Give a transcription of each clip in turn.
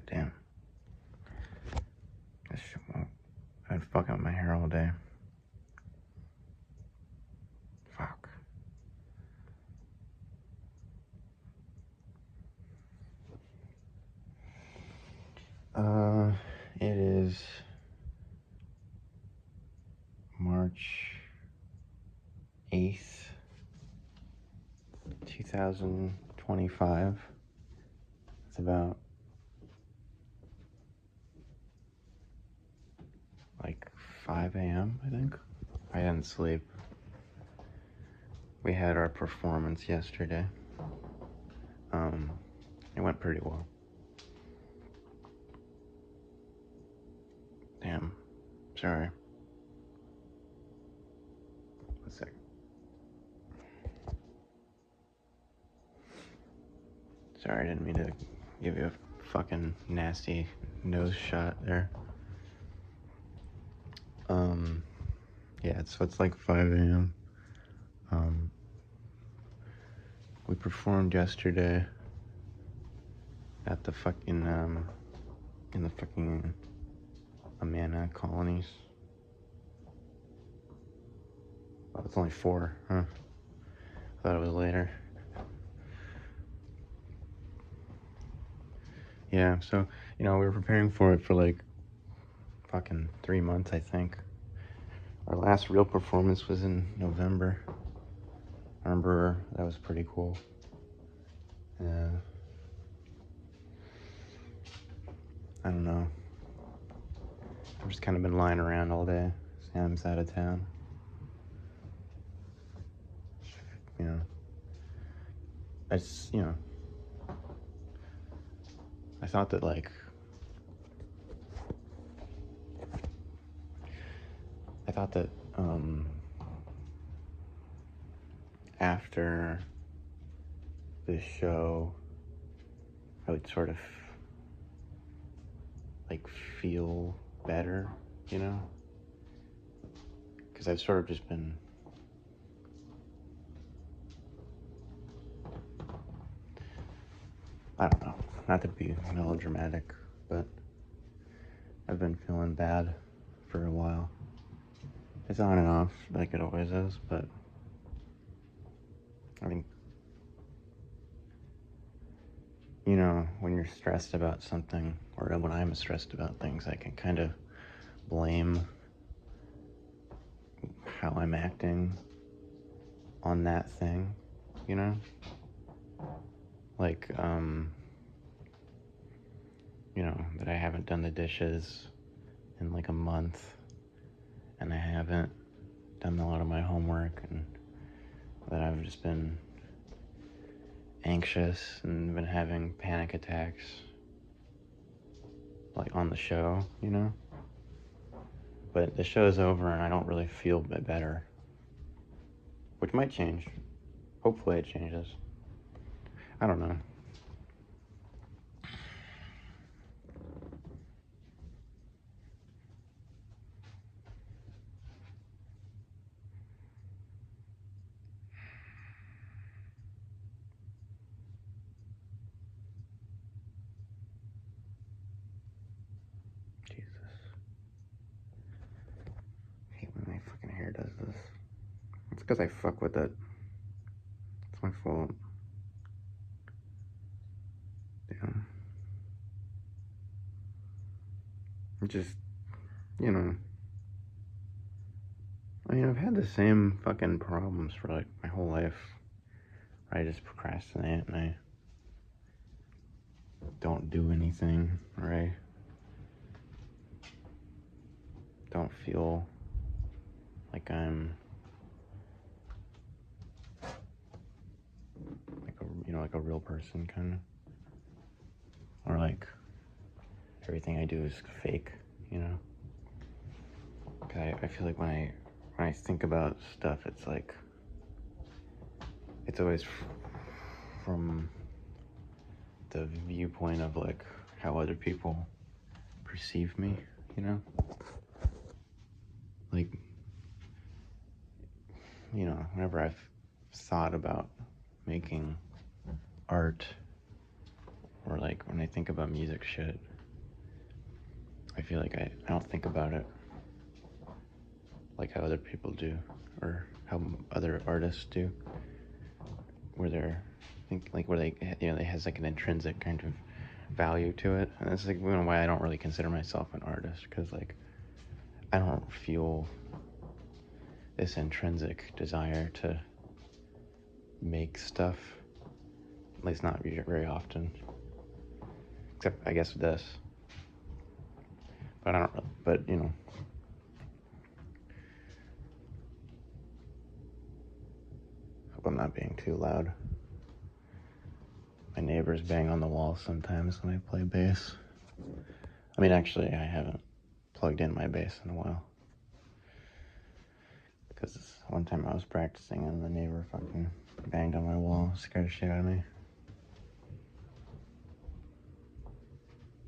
Damn. This shit won't. I've been fucking with my hair all day. Fuck. It is March 8th, 2025. It's about like 5 a.m., I think. I didn't sleep. We had our performance yesterday. It went pretty well. Damn. Sorry. One second. Sorry, I didn't mean to give you a fucking nasty nose shot there. Yeah, it's like 5 a.m. We performed yesterday at the fucking, in the fucking Amana colonies. Oh, it's only 4, huh? I thought it was later. Yeah, so, we were preparing for it for like fucking 3 months, I think. Our last real performance was in November. I remember that was pretty cool. Yeah. I don't know. I've just kind of been lying around all day. Sam's out of town. I thought that after this show, I would sort of like feel better, because I've sort of just been I don't know, not to be melodramatic, but I've been feeling bad for a while. It's on and off like it always is, but I think, when you're stressed about something, or when I'm stressed about things, I can kind of blame how I'm acting on that thing, like, that I haven't done the dishes in like a month, and I haven't done a lot of my homework, and that I've just been anxious and been having panic attacks, like on the show, But the show's over and I don't really feel better, which might change. Hopefully it changes. I don't know. Jesus. I hate when my fucking hair does this. It's because I fuck with it. It's my fault. Damn. Just, I've had the same fucking problems for like my whole life. I just procrastinate and I don't do anything, or I don't feel like I'm like a real person, kind of, or like everything I do is fake, Cause I feel like when I think about stuff, it's like it's always from the viewpoint of like how other people perceive me, like, whenever I've thought about making art, or like when I think about music shit, I feel like I don't think about it like how other people do, or how other artists do, where they're where they they has like an intrinsic kind of value to it. And that's like why I don't really consider myself an artist, because like I don't feel this intrinsic desire to make stuff, at least not very often, except I guess with this. But I don't. But hope I'm not being too loud. My neighbors bang on the wall sometimes when I play bass. I mean, actually, I haven't plugged in my bass in a while, because one time I was practicing and the neighbor fucking banged on my wall, scared the shit out of me.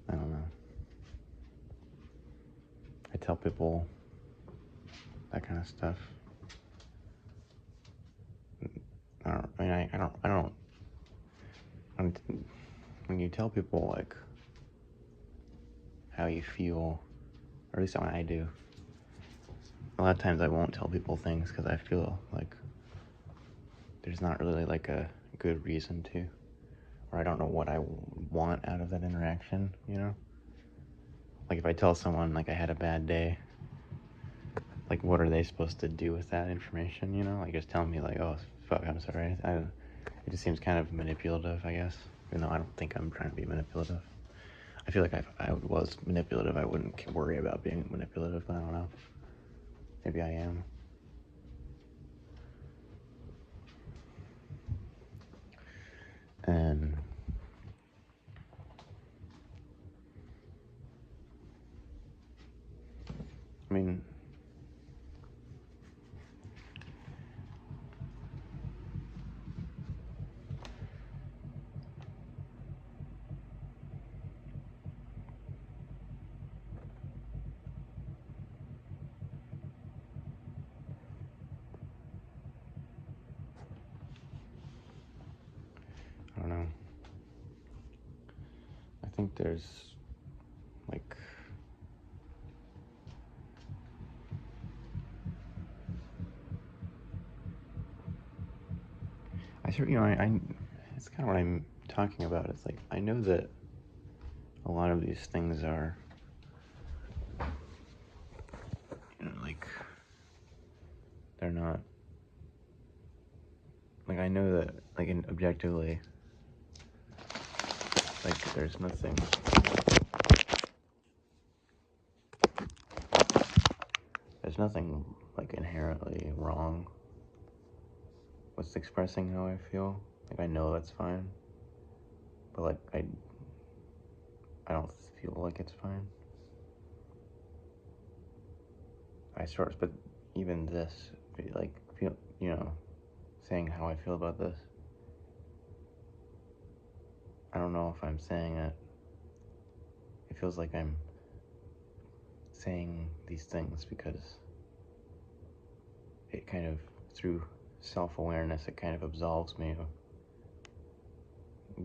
I don't know. I tell people that kind of stuff. When you tell people like how you feel, or at least when I do, a lot of times I won't tell people things because I feel like there's not really like a good reason to, or I don't know what I want out of that interaction, Like if I tell someone like I had a bad day, like what are they supposed to do with that information, Like just tell me like, oh fuck, I'm sorry. It just seems kind of manipulative, I guess, even though I don't think I'm trying to be manipulative. I feel like if I was manipulative, I wouldn't worry about being manipulative, but I don't know. Maybe I am. And I mean, I don't know. I think there's like I it's kind of what I'm talking about. It's like I know that a lot of these things are, like they're not, like I know that like objectively, like there's nothing like inherently wrong with expressing how I feel. Like I know that's fine, but like I don't feel like it's fine. But even this, like feel, saying how I feel about this, I don't know if I'm saying it. It feels like I'm saying these things because it kind of, through self-awareness, it kind of absolves me of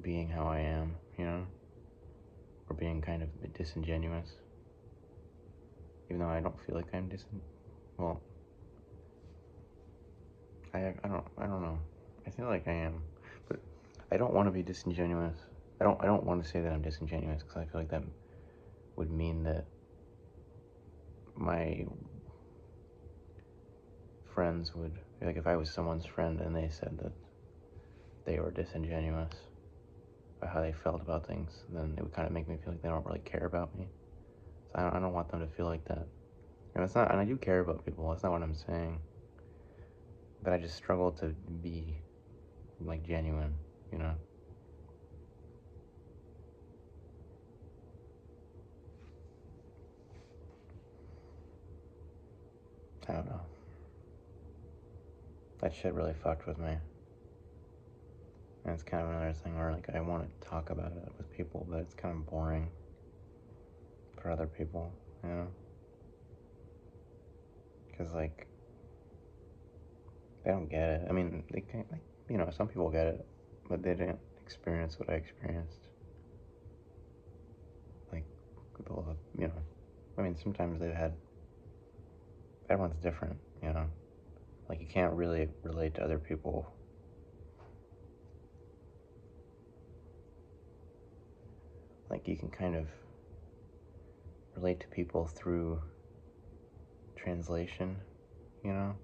being how I am, or being kind of disingenuous. Even though I don't feel like I'm well, I don't know. I feel like I am, but I don't want to be disingenuous. I don't want to say that I'm disingenuous, because I feel like that would mean that my friends would, like if I was someone's friend and they said that they were disingenuous about how they felt about things, then it would kind of make me feel like they don't really care about me. So I don't want them to feel like that. It's not, and I do care about people, that's not what I'm saying. But I just struggle to be like genuine, I don't know. That shit really fucked with me. And it's kind of another thing where like I want to talk about it with people, but it's kind of boring for other people, because like they don't get it. I mean, they can't, like, some people get it, but they didn't experience what I experienced. Like, people, I mean, sometimes everyone's different, you know? Like, you can't really relate to other people. Like, you can kind of relate to people through translation, you know?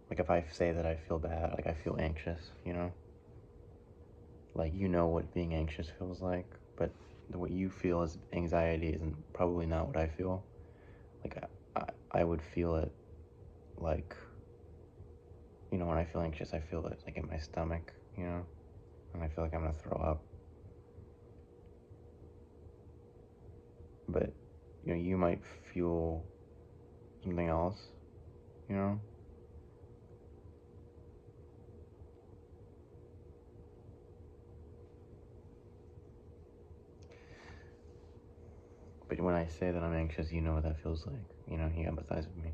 Like, if I say that I feel bad, like, I feel anxious, you know? Like, you know what being anxious feels like, but what you feel as anxiety isn't probably not what I feel. Like, I would feel it, like, you know, when I feel anxious, I feel it, like, in my stomach, you know? And I feel like I'm gonna throw up. But, you know, you might feel something else, you know? But when I say that I'm anxious, you know what that feels like. You know, you empathize with me.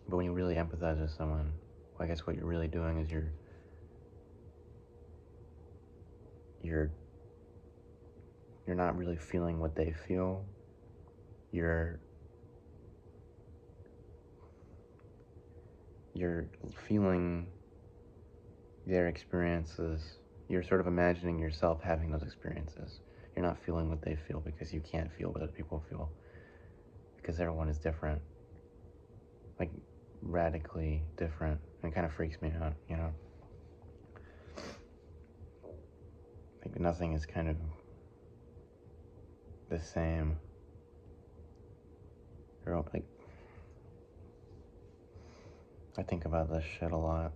But when you really empathize with someone, well, I guess what you're really doing is you're not really feeling what they feel. You're feeling their experiences. You're sort of imagining yourself having those experiences. You're not feeling what they feel because you can't feel what other people feel. Because everyone is different. Like, radically different. And it kind of freaks me out, you know? Like, nothing is kind of the same. Like, I think about this shit a lot.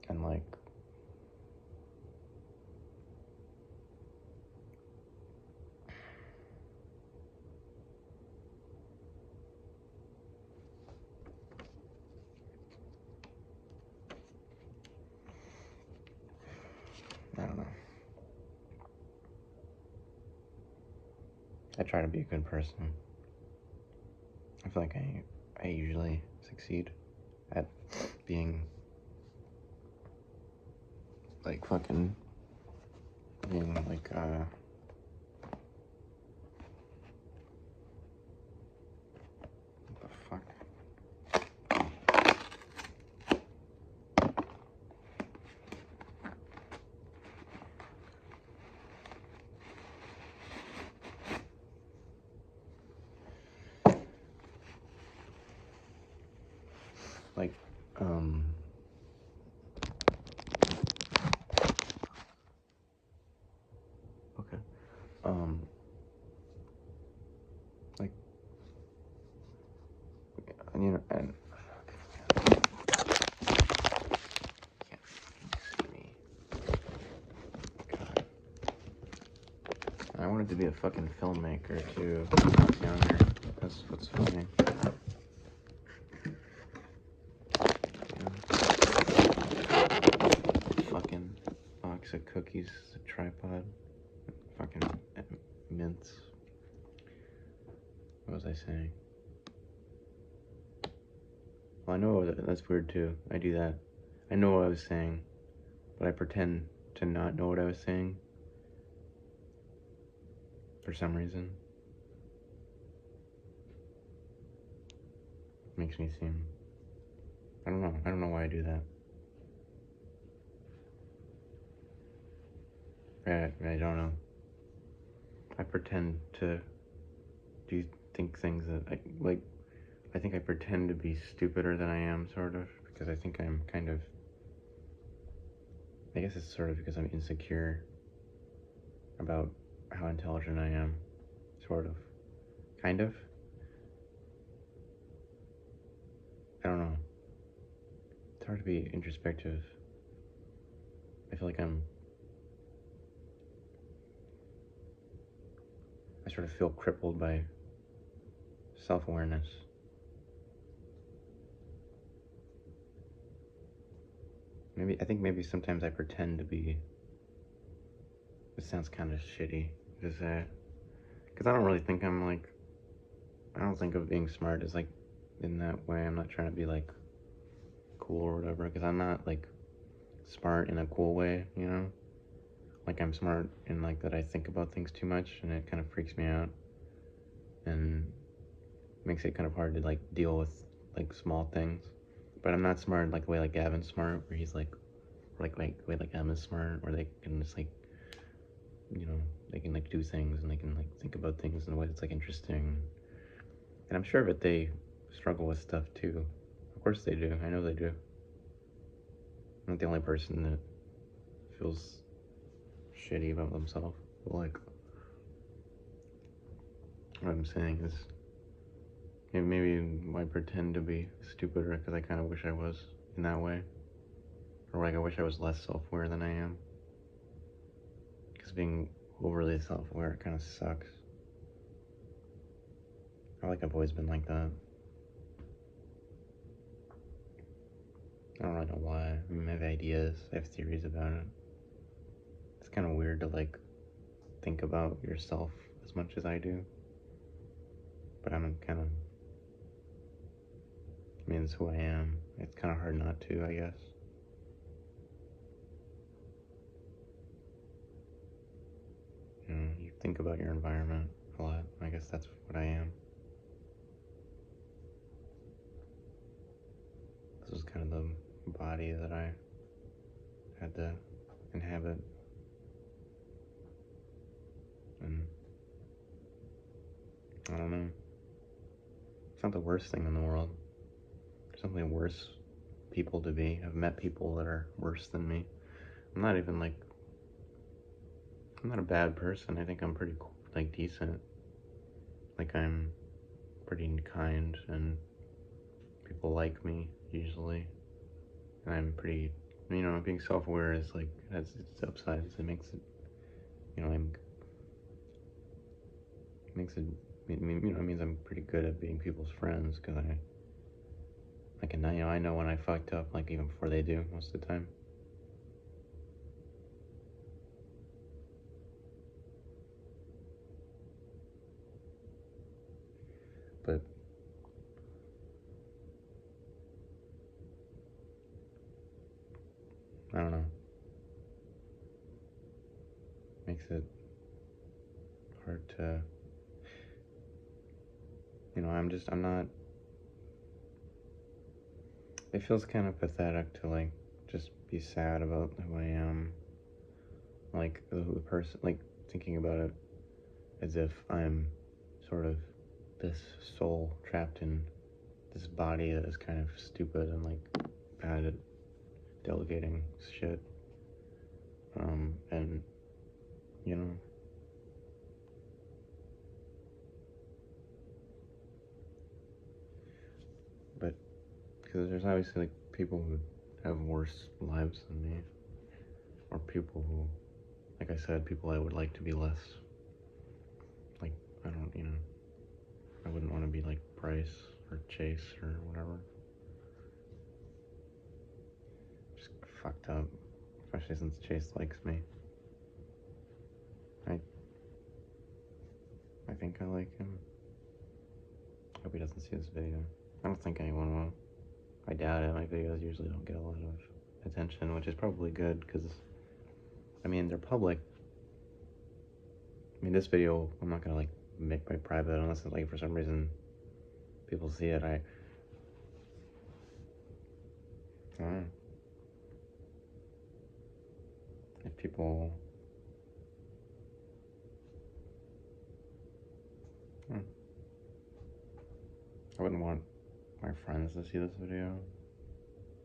And, like, I don't know. I try to be a good person. I feel like I usually succeed at being, like, fucking, being, like, what the fuck? Like, okay, like, you know, and can't see me. God. I wanted to be a fucking filmmaker too when I was younger. That's what's funny. Fucking box of cookies, a tripod, fucking mints. What was I saying? Well, I know that's weird too. I do that. I know what I was saying, but I pretend to not know what I was saying for some reason. Makes me seem, I don't know. I don't know why I do that. I don't know. I pretend to think things that I think I pretend to be stupider than I am, sort of, because I think I'm kind of, I guess it's sort of because I'm insecure about how intelligent I am, sort of, kind of. I don't know. It's hard to be introspective. I feel like I sort of feel crippled by self-awareness. I think maybe sometimes I pretend to be, it sounds kind of shitty to say, because I don't really think I don't think of being smart as, like, in that way. I'm not trying to be like cool or whatever, because I'm not like smart in a cool way, you know? Like I'm smart in like that I think about things too much and it kind of freaks me out and makes it kind of hard to like deal with like small things. But I'm not smart like the way like Gavin's smart, where he's like the way like Emma's smart, where they can just like, you know, they can like do things and they can like think about things in a way that's like interesting. And I'm sure that they struggle with stuff too. Of course they do. I know they do. I'm not the only person that feels shitty about themselves. But like, what I'm saying is, maybe I pretend to be stupider because I kind of wish I was in that way. Or like I wish I was less self-aware than I am. Because being overly self-aware kind of sucks. I've always been like that. I don't really know why. I mean, I have ideas, I have theories about it. It's kind of weird to like think about yourself as much as I do. But I'm kind of, I mean, it's who I am. It's kind of hard not to, I guess. You know, you think about your environment a lot. I guess that's what I am. This was kind of the body that I had to inhabit. And I don't know. It's not the worst thing in the world. There's something worse people to be. I've met people that are worse than me. I'm not even like, I'm not a bad person. I think I'm pretty like decent. Like I'm pretty kind and people like me usually. And I'm pretty, you know, being self-aware is like, has its upsides. It makes it, you know, makes it, you know, it means I'm pretty good at being people's friends because I know when I fucked up, like even before they do most of the time. But I don't know. Makes it hard to, you know, I'm not, it feels kind of pathetic to like just be sad about who I am. Like the person, like thinking about it as if I'm sort of this soul trapped in this body that is kind of stupid and like bad at delegating shit. And you know, but because there's obviously like people who have worse lives than me, or people who, like I said, people I would like to be less. Like I don't, you know, I wouldn't want to be like Bryce or Chase or whatever. Just fucked up, especially since Chase likes me. I I think I like him. I hope he doesn't see this video. I don't think anyone will. I doubt it. My videos usually don't get a lot of attention, which is probably good because, I mean, they're public. I mean, this video, I'm not gonna like make my private unless it's like for some reason people see it. I don't know. If people, hmm, I wouldn't want my friends to see this video,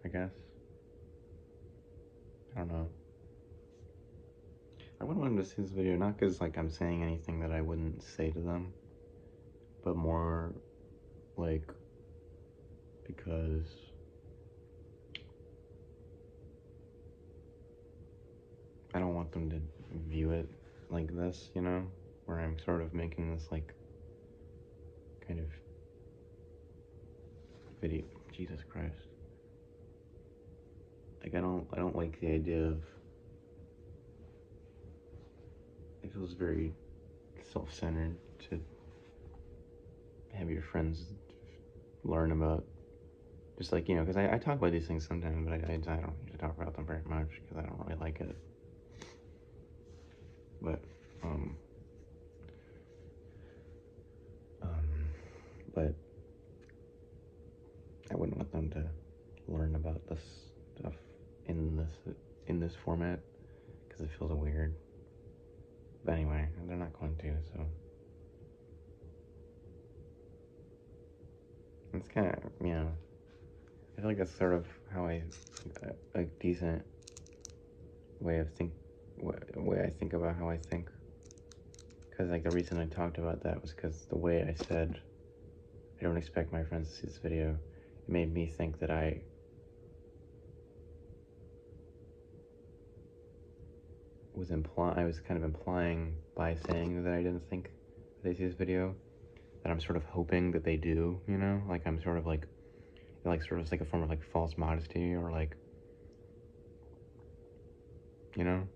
I guess. I don't know. I wouldn't want them to see this video, not because like I'm saying anything that I wouldn't say to them, but more like because I don't want them to view it like this, you know, where I'm sort of making this like kind of video. Jesus Christ. Like I don't like the idea of, it feels very self-centered to have your friends learn about, just like, you know, because I talk about these things sometimes, but I don't usually talk about them very much because I don't really like it. But, but I wouldn't want them to learn about this stuff in this format because it feels weird. But anyway, they're not going to, so it's kind of, you know, I feel like that's sort of how a decent way I think about how I think. Because, like, the reason I talked about that was because the way I said, I don't expect my friends to see this video, it made me think that I was kind of implying by saying that I didn't think they see this video, that I'm sort of hoping that they do, you know? Like, I'm sort of like sort of like a form of like false modesty, or like, you know?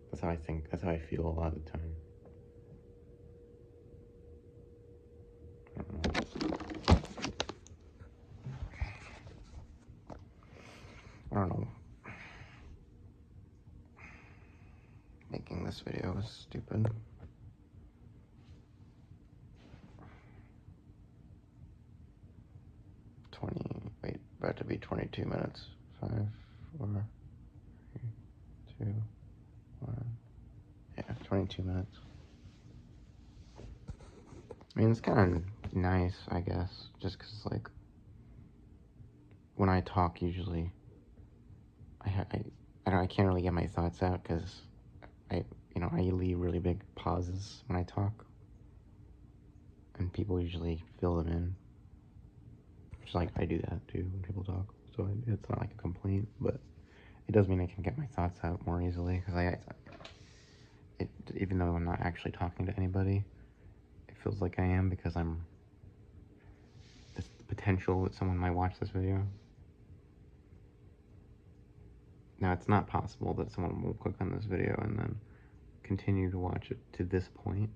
That's how I think, that's how I feel a lot of the time. I don't know. I don't know. Making this video was stupid. About to be 22 minutes. 5, 4, 3, 2, 1. Yeah, 22 minutes. I mean, it's kind of nice, I guess, just because, like, when I talk, usually, I can't really get my thoughts out, because I leave really big pauses when I talk, and people usually fill them in, which, like, I do that, too, when people talk, so it's not, like, a complaint, but it does mean I can get my thoughts out more easily, because even though I'm not actually talking to anybody, it feels like I am, because there's the potential that someone might watch this video. Now, it's not possible that someone will click on this video and then continue to watch it to this point.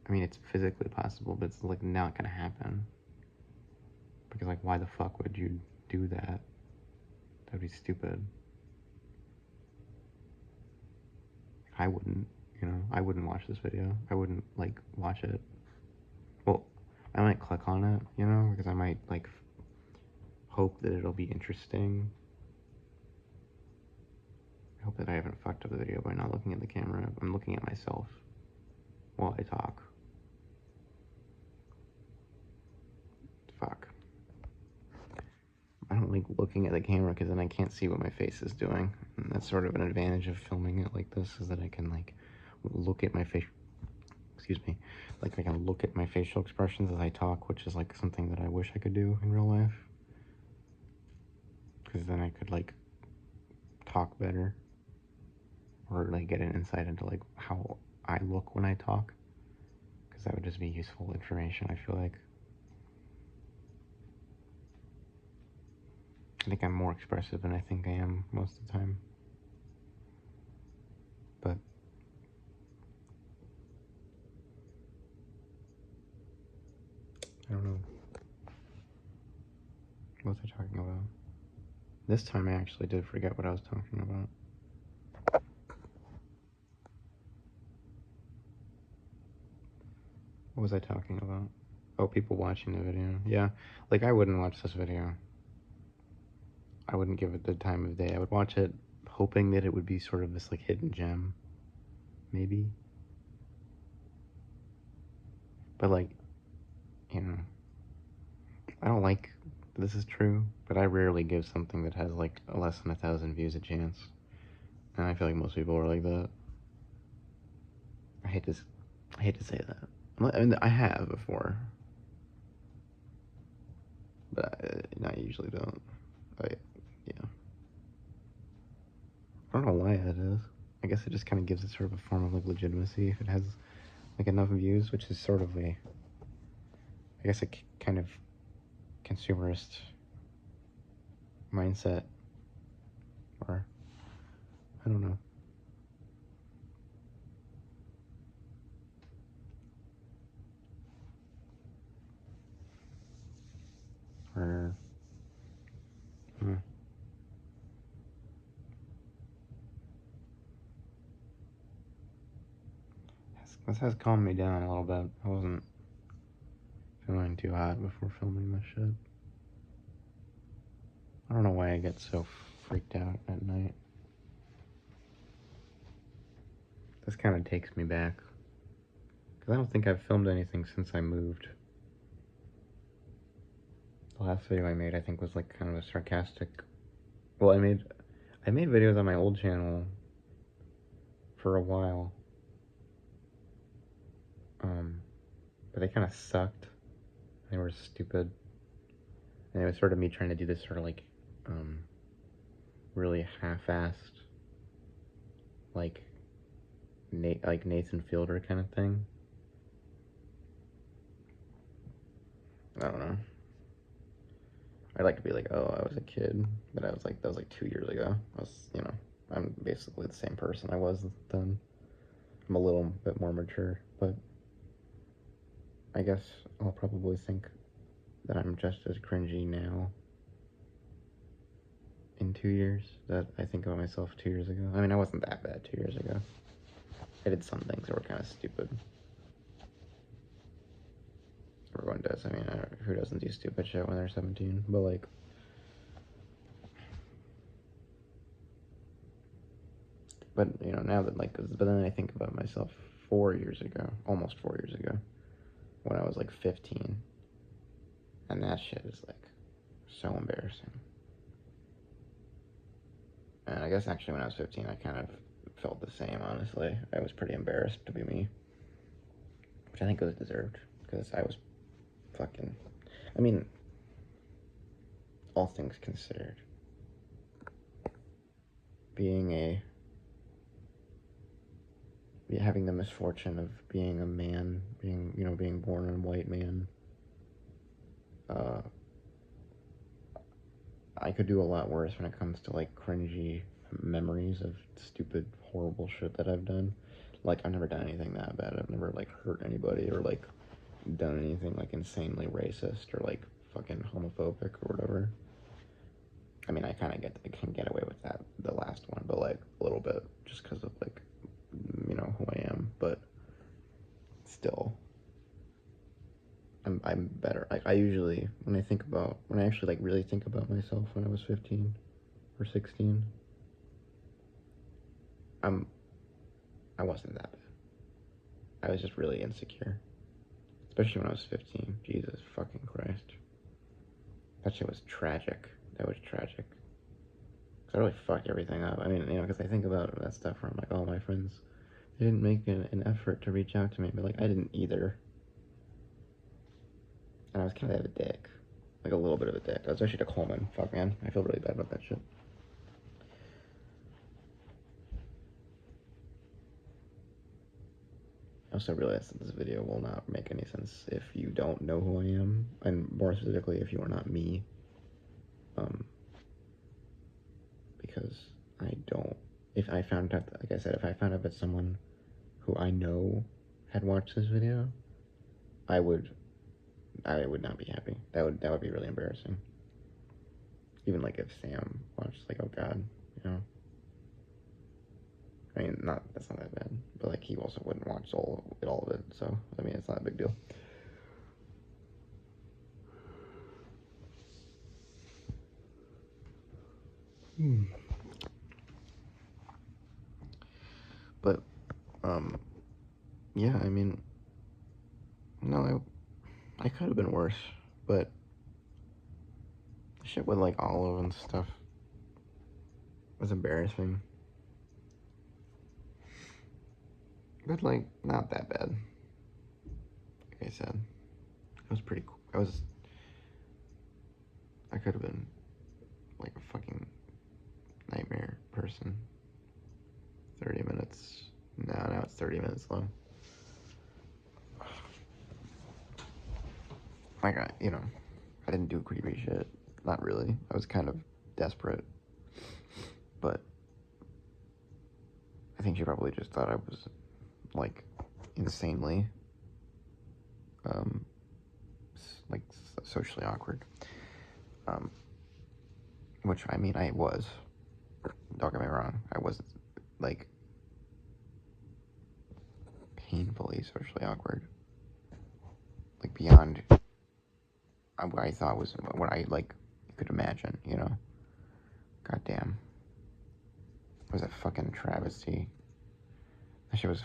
I mean, it's physically possible, but it's, like, not gonna happen. Because, like, why the fuck would you do that? That'd be stupid. I wouldn't, you know? I wouldn't watch this video. I wouldn't, like, watch it. Well, I might click on it, you know? Because I might, like, hope that it'll be interesting. I hope that I haven't fucked up the video by not looking at the camera. I'm looking at myself while I talk. Fuck. I don't like looking at the camera because then I can't see what my face is doing. And that's sort of an advantage of filming it like this, is that I can, like, look at my face. Excuse me. Like, I can look at my facial expressions as I talk, which is, like, something that I wish I could do in real life. Because then I could, like, talk better. Or, like, get an insight into, like, how I look when I talk. Because that would just be useful information, I feel like. I think I'm more expressive than I think I am most of the time. But I don't know. What was I talking about? This time I actually did forget what I was talking about. What was I talking about? Oh, people watching the video. Yeah, like, I wouldn't watch this video. I wouldn't give it the time of day. I would watch it hoping that it would be sort of this, like, hidden gem. Maybe. But, like, you know, I don't like, this is true, but I rarely give something that has, like, less than 1,000 views a chance. And I feel like most people are like that. I hate to say that. I mean, I have before, but I usually don't. Yeah. I don't know why that is. I guess it just kind of gives it sort of a form of, like, legitimacy if it has, like, enough views, which is sort of I guess a kind of consumerist mindset, or I don't know. This has calmed me down a little bit. I wasn't feeling too hot before filming this shit. I don't know why I get so freaked out at night. This kind of takes me back. Because I don't think I've filmed anything since I moved. The last video I made, I think, was like kind of a sarcastic... Well, I made videos on my old channel for a while. But they kind of sucked. They were stupid. And it was sort of me trying to do this sort of like, really half-assed, like Nathan Fielder kind of thing. I don't know. I'd like to be like, oh, I was a kid, but that was like 2 years ago. I'm basically the same person I was then. I'm a little bit more mature, but I guess I'll probably think that I'm just as cringy now in 2 years that I think about myself 2 years ago. I mean, I wasn't that bad 2 years ago. I did some things that were kind of stupid. Everyone does. I mean, who doesn't do stupid shit when they're 17? But like, now that but then I think about myself 4 years ago, almost 4 years ago, when I was like 15, and that shit is like so embarrassing. And I guess actually when I was 15, I kind of felt the same, honestly. I was pretty embarrassed to be me, which I think was deserved, because I was fucking, I mean, all things considered, having the misfortune of being a man, being born a white man, I could do a lot worse when it comes to like cringy memories of stupid, horrible shit that I've done. Like, I've never done anything that bad. I've never like hurt anybody or like done anything like insanely racist or like fucking homophobic or whatever. I mean, I can get away with that, the last one, but like a little bit, just because of like, who I am. But still, I'm better. Like, I usually, when I actually like really think about myself when I was 15 or 16, I wasn't that bad. I was just really insecure, especially when I was 15. Jesus fucking Christ, that shit was tragic. That was tragic. Cause I really fucked everything up. I mean, because I think about that stuff where I'm like, oh, my friends, they didn't make an effort to reach out to me, but like I didn't either. And I was kind of a dick. Like a little bit of a dick. I was actually to Coleman. Fuck, man. I feel really bad about that shit. I also realized that this video will not make any sense if you don't know who I am, and more specifically, if you are not me. Because if I found out, like I said, if I found out that someone who I know had watched this video, I would not be happy. That would be really embarrassing. Even like if Sam watched, like, oh god, I mean, that's not that bad, but like he also wouldn't watch all of it, so I mean, it's not a big deal. But yeah, I mean, no, I could have been worse, but the shit with like Olive and stuff was embarrassing. But like, not that bad. Like I said, it was pretty cool. I could have been like a fucking nightmare person. 30 minutes. Now it's 30 minutes long. Like, I didn't do creepy shit. Not really. I was kind of desperate. But I think she probably just thought I was, like, insanely, like, socially awkward. Which, I mean, I was. Don't get me wrong. I wasn't, like, painful. painfully socially awkward. Like, beyond what I thought was what I, like, could imagine, you know? Goddamn. It was a fucking travesty. That shit was...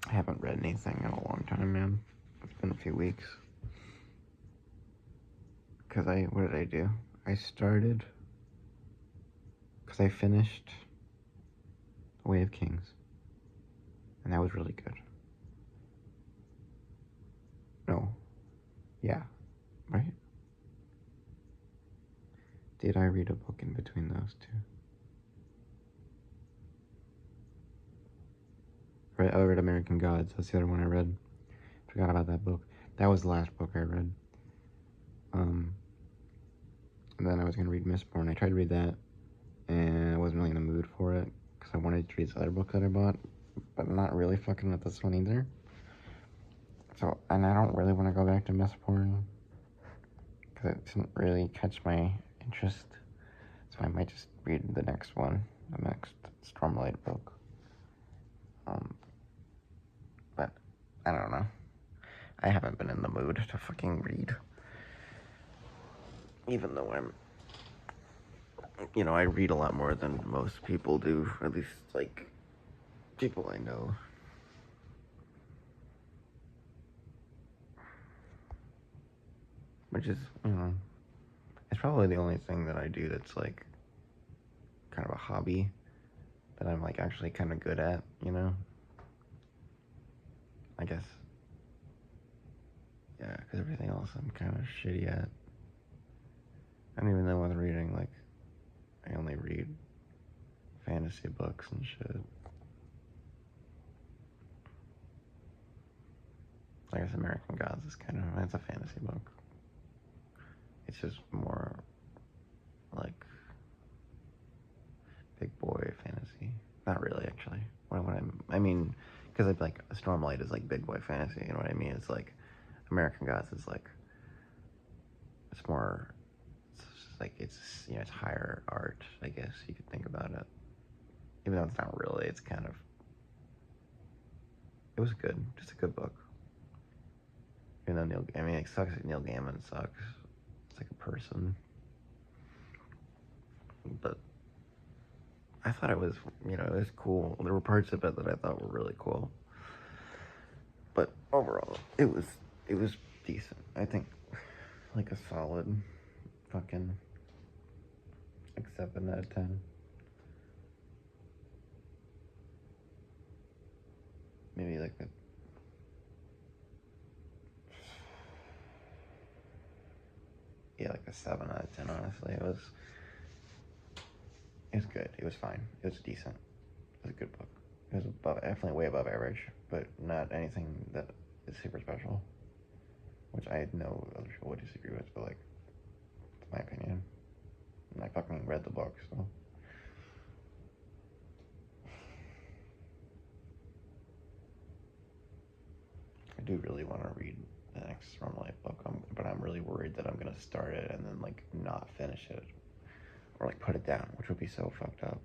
I haven't read anything in a long time, man. It's been a few weeks. Because what did I do? I started... Because I finished The Way of Kings. And that was really good. No. Yeah. Right? Did I read a book in between those two? Right, I read American Gods. That's the other one I read. Forgot about that book. That was the last book I read. And then I was going to read Mistborn. I tried to read that, and I wasn't really in the mood for it, because I wanted to read this other book that I bought, but I'm not really fucking with this one either. So, and I don't really want to go back to Mistborn, because it didn't really catch my interest. So I might just read the next one, the next Stormlight book. But, I don't know. I haven't been in the mood to fucking read. Even though I read a lot more than most people do. At least, like, people I know. Which is, it's probably the only thing that I do that's, like, kind of a hobby that I'm, like, actually kind of good at, I guess. Yeah, because everything else I'm kind of shitty at. I don't even know what I'm reading, like, I only read fantasy books and shit. I guess American Gods is it's a fantasy book. It's just more, like, big boy fantasy. Not really, actually. I mean, because it's like, Stormlight is like big boy fantasy, you know what I mean? It's like, American Gods is like, it's more, it's like, it's higher art, I guess you could think about it. Even though it's not really, it's kind of, it was good, just a good book. Even though it sucks that Neil Gaiman sucks. It's like a person. But I thought it was, it was cool. There were parts of it that I thought were really cool. But overall, it was decent. I think, like, a solid fucking, like, 7 out of 10. Maybe like a, like a 7 out of 10, honestly. It was good. It was fine. It was decent. It was a good book. It was definitely way above average, but not anything that is super special. Which I know other people would disagree with, but, like, it's my opinion. And I fucking read the book, so. I do really want to read the next Stormlight book, but I'm really worried that I'm going to start it and then, like, not finish it. Or, like, put it down, which would be so fucked up.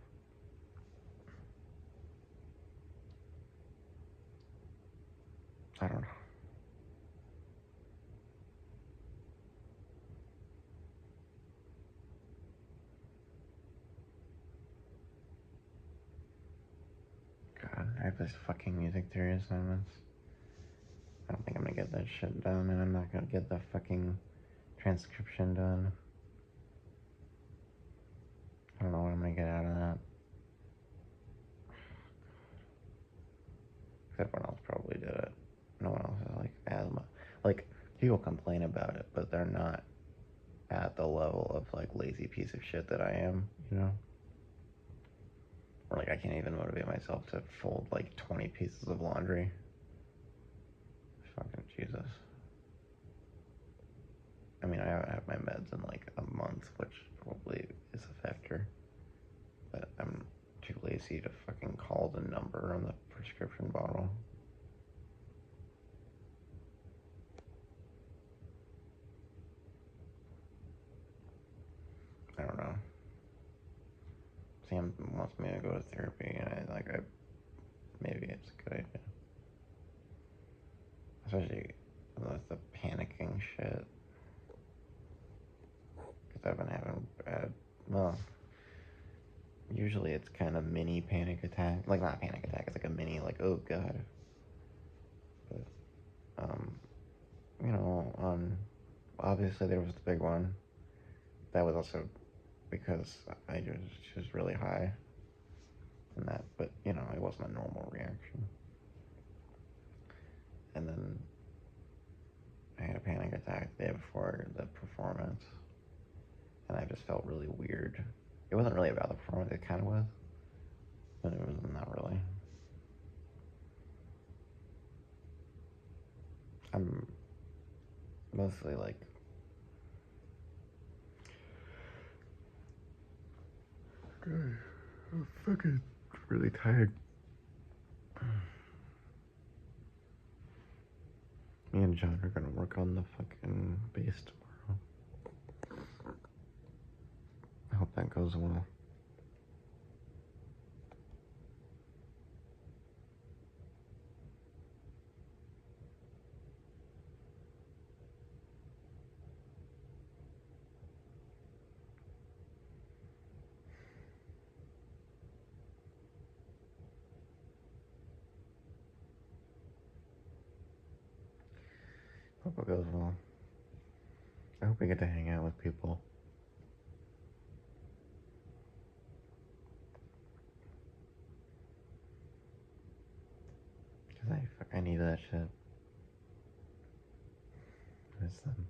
I don't know. God, I have this fucking music theory assignments. I don't think I'm gonna get that shit done, and I'm not gonna get the fucking transcription done. I don't know what I'm gonna get out of that. Everyone else probably did it. No one else has, like, asthma. Like, people complain about it, but they're not at the level of, like, lazy piece of shit that I am, Or, like, I can't even motivate myself to fold, like, 20 pieces of laundry. Fucking Jesus. I mean, I haven't had my meds in, like, a month, which probably is a factor. But I'm too lazy to fucking call the number on the prescription bottle. I don't know. Sam wants me to go to therapy, and maybe it's a good idea. Especially with the panicking shit. Because I've been having usually it's kind of mini panic attack. Like, not panic attack, it's like a mini, like, oh god. But, obviously there was the big one. That was also because I was just really high. And that, but, it wasn't a normal reaction. And then I had a panic attack the day before the performance. And I just felt really weird. It wasn't really about the performance, it kind of was. But it was not really. I'm mostly like... God, I'm fucking really tired. Me and John are gonna work on the fucking bass tomorrow. I hope that goes well. Hope it goes well. I hope we get to hang out with people. Cause I need that shit. Miss them.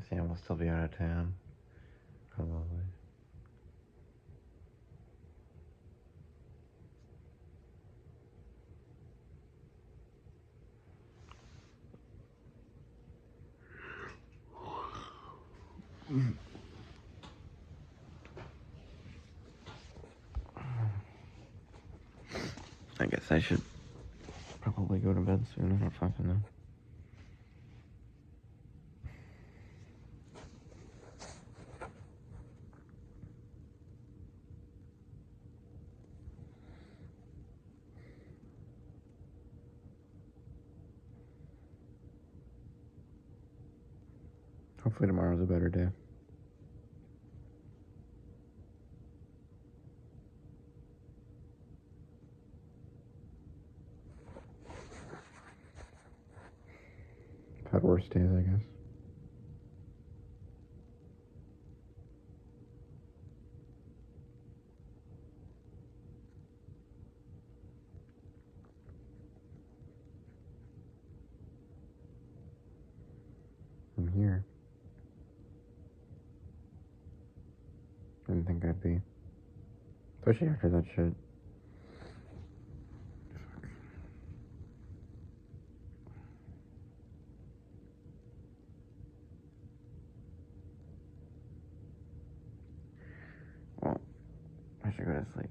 Sam will still be out of town. Probably. I guess I should probably go to bed soon. I don't fucking know. Hopefully tomorrow's a better day. I've had worse days, I guess. I'm here. Didn't think I'd be. Especially after that shit. Well, I should go to sleep.